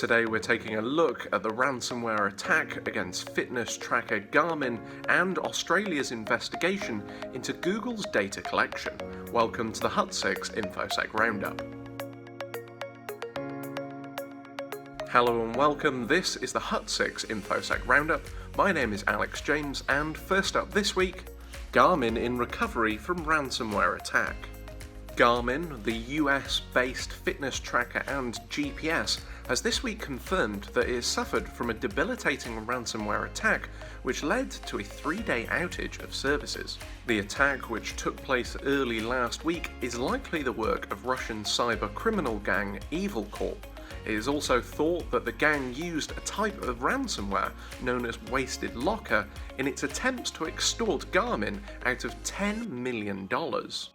Today we're taking a look at the ransomware attack against fitness tracker Garmin and Australia's investigation into Google's data collection. Welcome to the Hut6 Infosec Roundup. Hello and welcome, this is the Hut6 Infosec Roundup. My name is Alex James, and first up this week, Garmin in recovery from ransomware attack. Garmin, the US-based fitness tracker and GPS, has this week confirmed that it has suffered from a debilitating ransomware attack which led to a 3-day outage of services. The attack, which took place early last week, is likely the work of Russian cyber criminal gang Evil Corp. It is also thought that the gang used a type of ransomware known as Wasted Locker in its attempts to extort Garmin out of $10 million.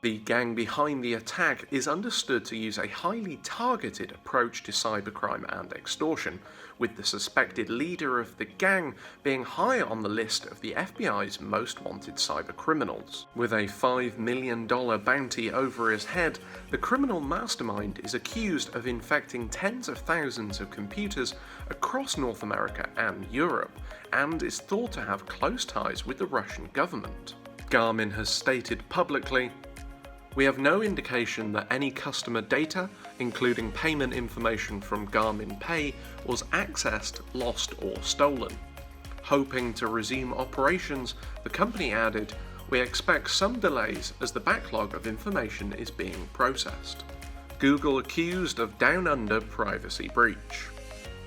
The gang behind the attack is understood to use a highly targeted approach to cybercrime and extortion, with the suspected leader of the gang being high on the list of the FBI's most wanted cybercriminals. With a $5 million bounty over his head, the criminal mastermind is accused of infecting tens of thousands of computers across North America and Europe, and is thought to have close ties with the Russian government. Garmin has stated publicly, "We have no indication that any customer data, including payment information from Garmin Pay, was accessed, lost or stolen." Hoping to resume operations, the company added, "We expect some delays as the backlog of information is being processed." Google accused of Down Under privacy breach.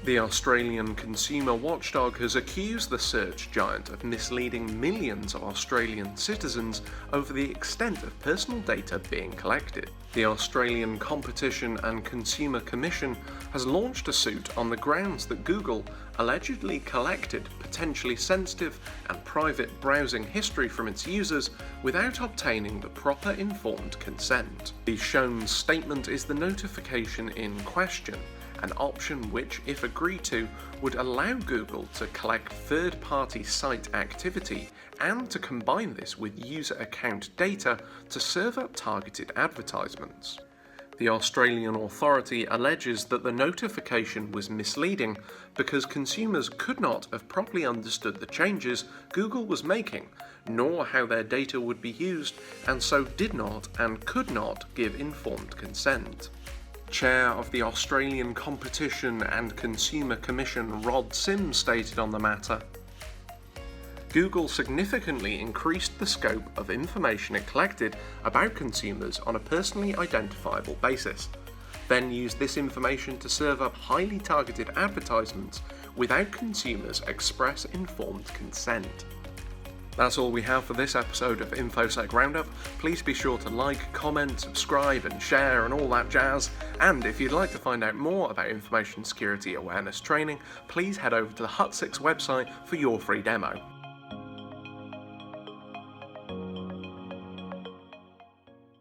The Australian consumer watchdog has accused the search giant of misleading millions of Australian citizens over the extent of personal data being collected. The Australian Competition and Consumer Commission has launched a suit on the grounds that Google allegedly collected potentially sensitive and private browsing history from its users without obtaining the proper informed consent. The shown statement is the notification in question, an option which, if agreed to, would allow Google to collect third-party site activity and to combine this with user account data to serve up targeted advertisements. The Australian authority alleges that the notification was misleading because consumers could not have properly understood the changes Google was making, nor how their data would be used, and so did not and could not give informed consent. Chair of the Australian Competition and Consumer Commission Rod Sims stated on the matter, "Google significantly increased the scope of information it collected about consumers on a personally identifiable basis, then used this information to serve up highly targeted advertisements without consumers' express informed consent." That's all we have for this episode of Infosec Roundup. Please be sure to like, comment, subscribe and share and all that jazz. And if you'd like to find out more about information security awareness training, please head over to the Hut6 website for your free demo.